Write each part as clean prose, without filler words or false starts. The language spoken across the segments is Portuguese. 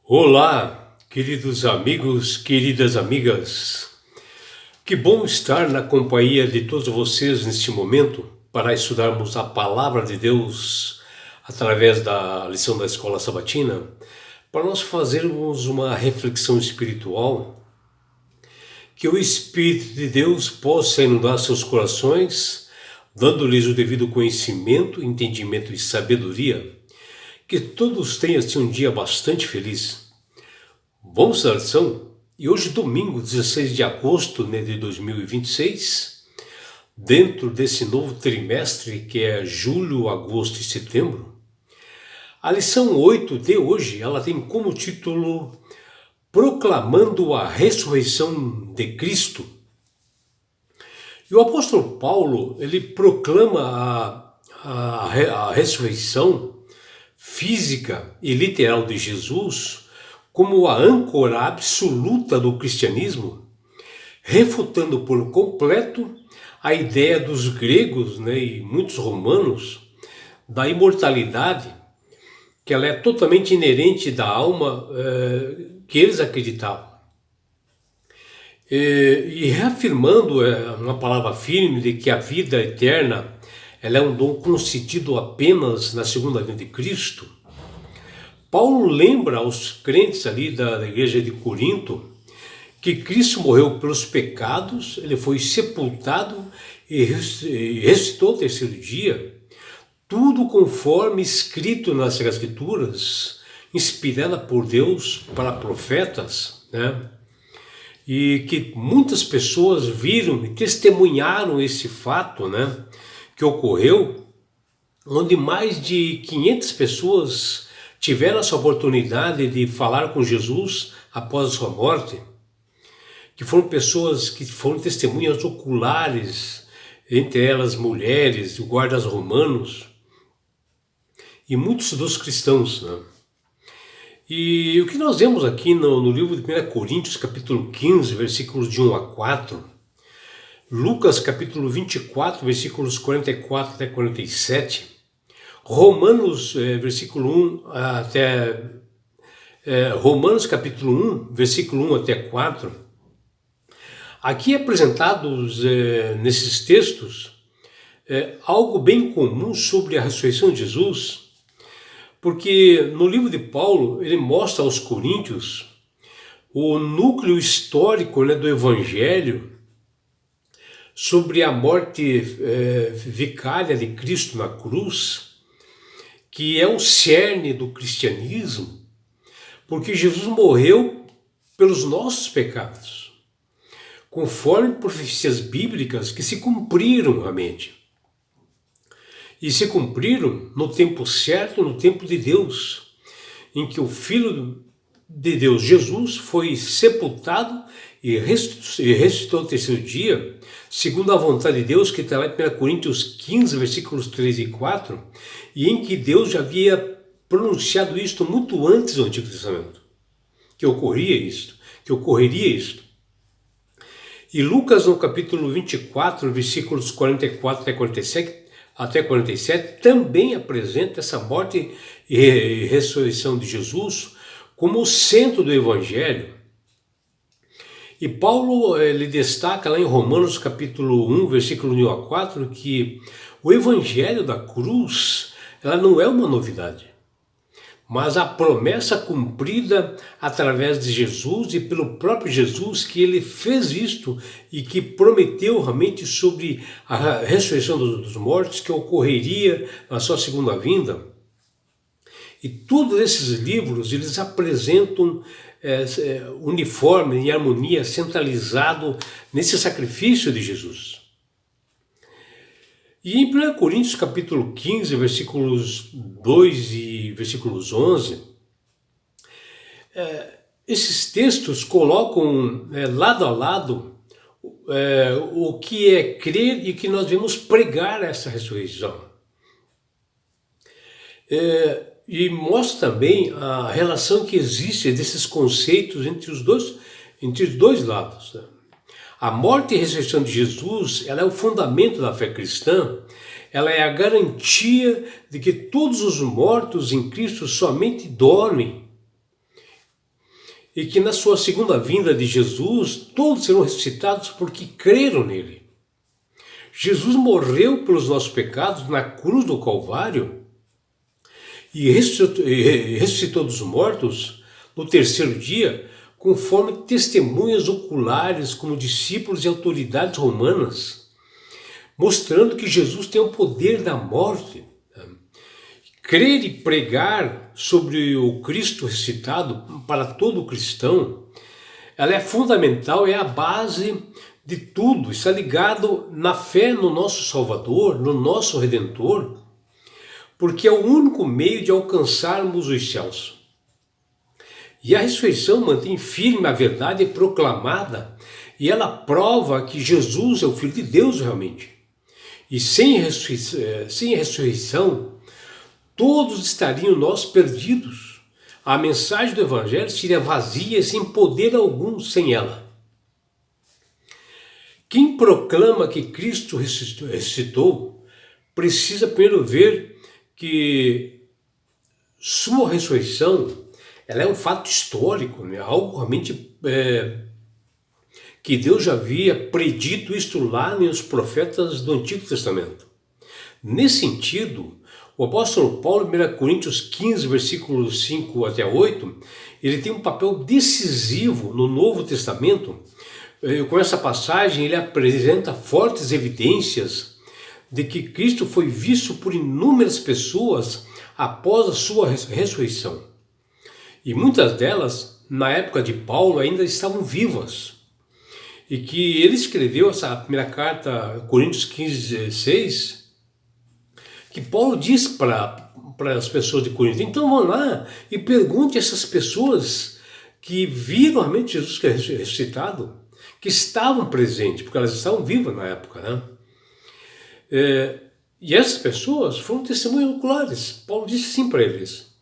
Olá, queridos amigos, queridas amigas. Que bom estar na companhia de todos vocês neste momento para estudarmos a Palavra de Deus através da lição da Escola Sabatina, para nós fazermos uma reflexão espiritual, que o Espírito de Deus possa inundar seus corações, dando-lhes o devido conhecimento, entendimento e sabedoria, que todos tenham assim, um dia bastante feliz. Vamos à lição? E hoje, domingo, 16 de agosto, né, de 2026, dentro desse novo trimestre que é julho, agosto e setembro, a lição 8 de hoje, ela tem como título Proclamando a Ressurreição de Cristo. E o apóstolo Paulo, ele proclama a ressurreição física e literal de Jesus como a âncora absoluta do cristianismo, refutando por completo a ideia dos gregos, né, e muitos romanos da imortalidade, que ela é totalmente inerente da alma que eles acreditavam. E reafirmando uma palavra firme de que a vida eterna ela é um dom concedido apenas na segunda vinda de Cristo, Paulo lembra aos crentes ali da igreja de Corinto que Cristo morreu pelos pecados, ele foi sepultado e ressuscitou ao terceiro dia, tudo conforme escrito nas Escrituras, inspirada por Deus para profetas, né? E que muitas pessoas viram e testemunharam esse fato, né, que ocorreu, onde mais de 500 pessoas tiveram essa oportunidade de falar com Jesus após a sua morte, que foram pessoas que foram testemunhas oculares, entre elas mulheres, guardas romanos e muitos dos cristãos, né? E o que nós vemos aqui no livro de 1 Coríntios, capítulo 15, versículos de 1 a 4, Lucas, capítulo 24, versículos 44 até 47, Romanos, Romanos, capítulo 1, versículo 1 até 4, aqui apresentados nesses textos algo bem comum sobre a ressurreição de Jesus, porque no livro de Paulo ele mostra aos coríntios o núcleo histórico, né, do Evangelho sobre a morte vicária de Cristo na cruz, que é o cerne do cristianismo, porque Jesus morreu pelos nossos pecados, conforme profecias bíblicas que se cumpriram realmente. E se cumpriram no tempo certo, no tempo de Deus, em que o Filho de Deus, Jesus, foi sepultado e ressuscitou no terceiro dia, segundo a vontade de Deus, que está lá em 1 Coríntios 15, versículos 3 e 4, e em que Deus já havia pronunciado isto muito antes do Antigo Testamento, que ocorreria isto. E Lucas, no capítulo 24, versículos 44 até 47, também apresenta essa morte e ressurreição de Jesus como o centro do Evangelho. E Paulo ele destaca lá em Romanos capítulo 1, versículo 1 a 4, que o Evangelho da cruz ela não é uma novidade, mas a promessa cumprida através de Jesus e pelo próprio Jesus, que ele fez isto e que prometeu realmente sobre a ressurreição dos mortos que ocorreria na sua segunda vinda. E todos esses livros eles apresentam uniforme, em harmonia, centralizado nesse sacrifício de Jesus. E em 1 Coríntios capítulo 15, versículos 2 e versículos 11, esses textos colocam lado a lado o que é crer e que nós devemos pregar essa ressurreição. E mostra também a relação que existe desses conceitos entre os dois lados, né? A morte e a ressurreição de Jesus, ela é o fundamento da fé cristã, ela é a garantia de que todos os mortos em Cristo somente dormem e que na sua segunda vinda de Jesus, todos serão ressuscitados porque creram nele. Jesus morreu pelos nossos pecados na cruz do Calvário e ressuscitou dos mortos no terceiro dia, conforme testemunhas oculares como discípulos e autoridades romanas, mostrando que Jesus tem o poder da morte. Crer e pregar sobre o Cristo ressuscitado para todo cristão, ela é fundamental, é a base de tudo, está ligado na fé no nosso Salvador, no nosso Redentor, porque é o único meio de alcançarmos os céus. E a ressurreição mantém firme a verdade proclamada, e ela prova que Jesus é o Filho de Deus realmente. E sem ressurreição, todos estariam nós perdidos. A mensagem do Evangelho seria vazia, sem poder algum sem ela. Quem proclama que Cristo ressuscitou, precisa primeiro ver que sua ressurreição ela é um fato histórico, né? Algo realmente que Deus já havia predito isto lá nos profetas do Antigo Testamento. Nesse sentido, o apóstolo Paulo, em 1 Coríntios 15, versículos 5 até 8, ele tem um papel decisivo no Novo Testamento. Com essa passagem, ele apresenta fortes evidências de que Cristo foi visto por inúmeras pessoas após a sua ressurreição. E muitas delas, na época de Paulo, ainda estavam vivas. E que ele escreveu essa primeira carta, Coríntios 15, 16, que Paulo diz para as pessoas de Corinto: então vão lá e pergunte a essas pessoas que viram realmente Jesus ressuscitado, que estavam presentes, porque elas estavam vivas na época, né? E essas pessoas foram testemunhas oculares. Paulo disse assim para eles: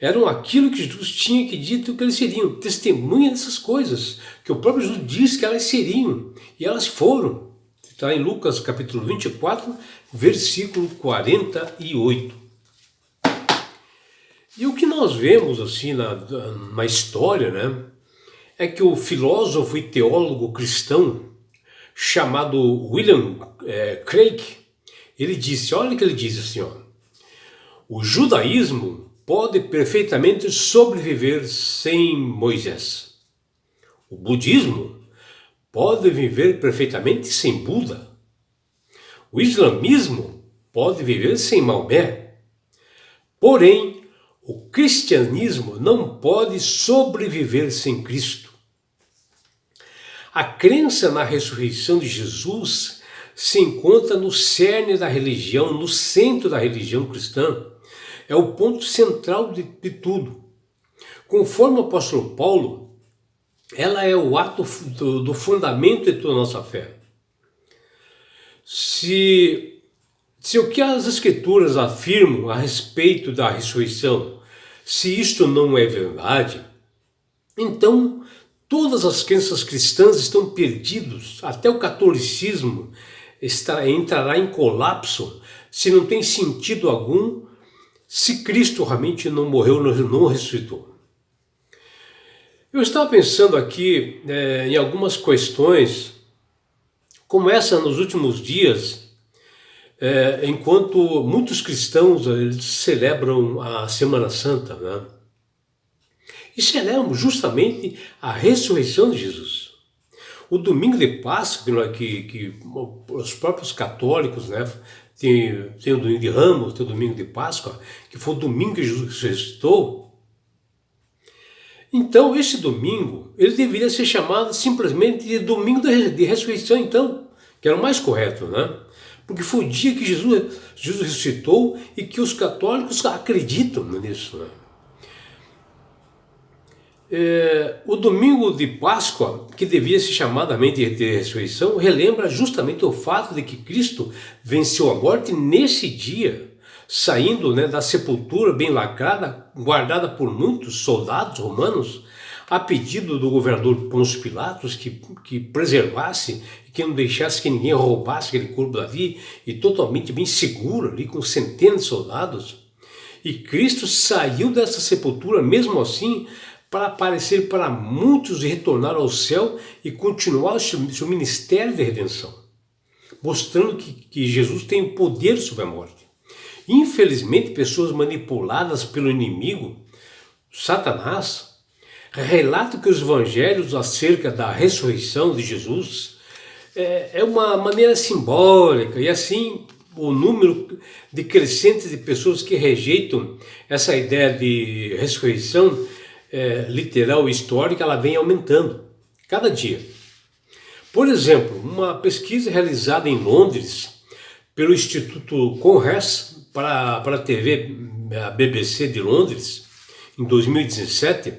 eram aquilo que Jesus tinha que dito que eles seriam, testemunhas dessas coisas, que o próprio Jesus disse que elas seriam, e elas foram. Está em Lucas capítulo 24, versículo 48. E o que nós vemos assim na história, né, é que o filósofo e teólogo cristão chamado William Craig, ele disse, olha o que ele diz assim, ó: o judaísmo pode perfeitamente sobreviver sem Moisés. O budismo pode viver perfeitamente sem Buda. O islamismo pode viver sem Maomé. Porém, o cristianismo não pode sobreviver sem Cristo. A crença na ressurreição de Jesus se encontra no cerne da religião, no centro da religião cristã. É o ponto central de tudo. Conforme o apóstolo Paulo, ela é o ato do fundamento de toda a nossa fé. Se o que as Escrituras afirmam a respeito da ressurreição, se isto não é verdade, então todas as crenças cristãs estão perdidas, até o catolicismo entrará em colapso se não tem sentido algum, se Cristo realmente não morreu, não ressuscitou. Eu estava pensando aqui em algumas questões, como essa nos últimos dias, enquanto muitos cristãos eles celebram a Semana Santa, né? E celebram justamente a ressurreição de Jesus. O domingo de Páscoa, que os próprios católicos, né, tem o domingo de Ramos, tem o domingo de Páscoa, que foi o domingo que Jesus ressuscitou. Então, esse domingo, ele deveria ser chamado simplesmente de domingo de ressurreição, então, que era o mais correto, né? Porque foi o dia que Jesus ressuscitou e que os católicos acreditam nisso, né? O domingo de Páscoa, que devia ser chamado também de ressurreição, relembra justamente o fato de que Cristo venceu a morte nesse dia, saindo, né, da sepultura bem lacrada, guardada por muitos soldados romanos, a pedido do governador Pôncio Pilatos que preservasse e que não deixasse que ninguém roubasse aquele corpo de Davi, e totalmente bem seguro ali com centenas de soldados. E Cristo saiu dessa sepultura mesmo assim para aparecer para muitos e retornar ao céu e continuar o seu ministério de redenção, mostrando que Jesus tem o poder sobre a morte. Infelizmente, pessoas manipuladas pelo inimigo, Satanás, relatam que os evangelhos acerca da ressurreição de Jesus é uma maneira simbólica, e assim o número de crescente de pessoas que rejeitam essa ideia de ressurreição literal e histórica, ela vem aumentando cada dia. Por exemplo, uma pesquisa realizada em Londres pelo Instituto Conres para a TV, a BBC de Londres, em 2017,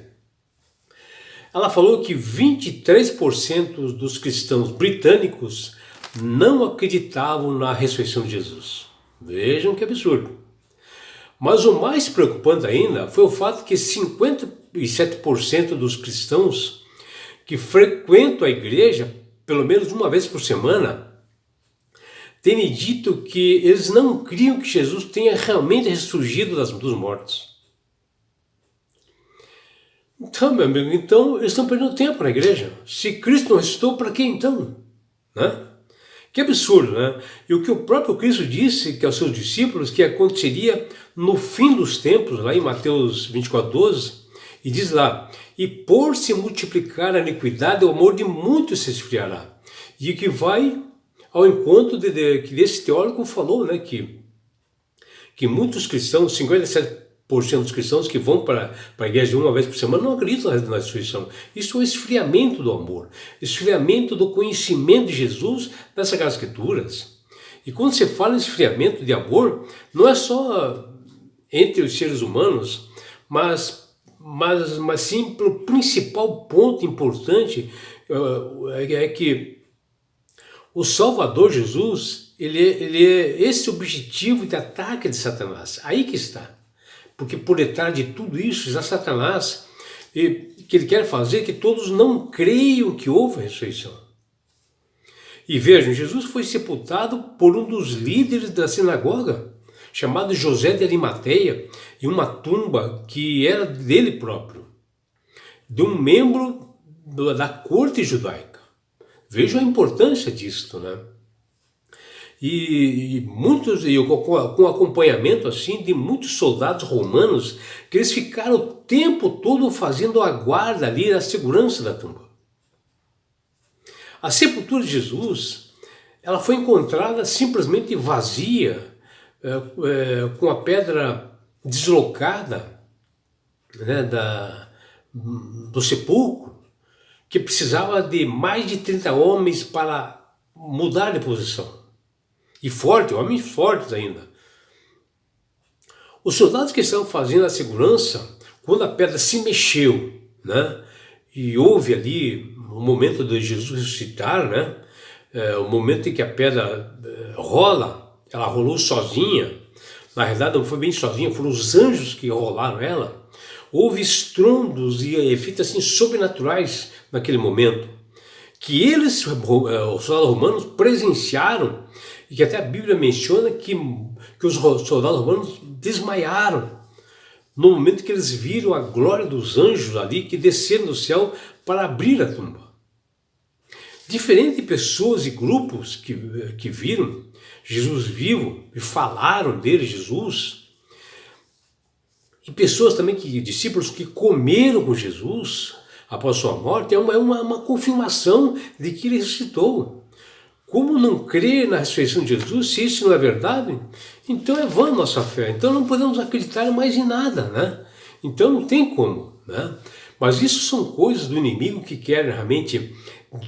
ela falou que 23% dos cristãos britânicos não acreditavam na ressurreição de Jesus. Vejam que absurdo. Mas o mais preocupante ainda foi o fato que 57% dos cristãos que frequentam a igreja pelo menos uma vez por semana têm dito que eles não criam que Jesus tenha realmente ressurgido dos mortos. Então, meu amigo, eles estão perdendo tempo na igreja. Se Cristo não ressuscitou, para que então? Né? Que absurdo, né? E o que o próprio Cristo disse que aos seus discípulos que aconteceria no fim dos tempos, lá em Mateus 24:12, e diz lá, e por se multiplicar a iniquidade, o amor de muitos se esfriará. E que vai ao encontro que desse teólogo falou, né, que muitos cristãos, 57% dos cristãos que vão para a igreja uma vez por semana não acreditam na ressurreição. Isso é o esfriamento do amor, esfriamento do conhecimento de Jesus nas Sagradas Escrituras. E quando você fala em esfriamento de amor, não é só entre os seres humanos, mas sim pelo principal ponto importante é que o Salvador Jesus, ele é esse objetivo de ataque de Satanás. Aí que está. Porque por detrás de tudo isso está Satanás, que ele quer fazer que todos não creiam que houve a ressurreição. E vejam, Jesus foi sepultado por um dos líderes da sinagoga, chamado José de Arimateia, em uma tumba que era dele próprio, de um membro da corte judaica. Vejam a importância disto, né? E muitos, com acompanhamento assim de muitos soldados romanos, que eles ficaram o tempo todo fazendo a guarda ali, a segurança da tumba. A sepultura de Jesus, ela foi encontrada simplesmente vazia, com a pedra deslocada, né, do sepulcro, que precisava de mais de 30 homens para mudar de posição. E homens fortes ainda. Os soldados que estavam fazendo a segurança, quando a pedra se mexeu, né, e houve ali o momento de Jesus ressuscitar, né, o momento em que a pedra rola, ela rolou sozinha, na realidade não foi bem sozinha, foram os anjos que rolaram ela, houve estrondos e efeitos assim sobrenaturais naquele momento, que eles, os soldados romanos, presenciaram, e que até a Bíblia menciona que os soldados romanos desmaiaram no momento que eles viram a glória dos anjos ali que desceram do céu para abrir a tumba. Diferente de pessoas e grupos que viram Jesus vivo e falaram dele, Jesus, e pessoas também, discípulos que comeram com Jesus após sua morte, é uma confirmação de que ele ressuscitou. Como não crer na ressurreição de Jesus, se isso não é verdade? Então é vã a nossa fé, então não podemos acreditar mais em nada, né? Então não tem como, né? Mas isso são coisas do inimigo que querem realmente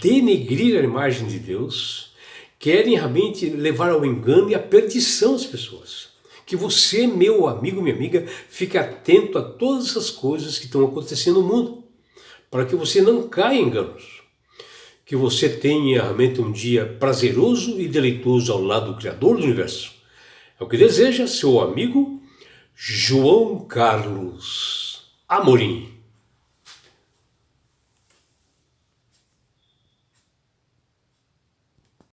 denegrir a imagem de Deus, querem realmente levar ao engano e à perdição as pessoas. Que você, meu amigo, minha amiga, fique atento a todas essas coisas que estão acontecendo no mundo, para que você não caia em enganos. Que você tenha realmente um dia prazeroso e deleitoso ao lado do Criador do Universo. É o que deseja seu amigo João Carlos Amorim.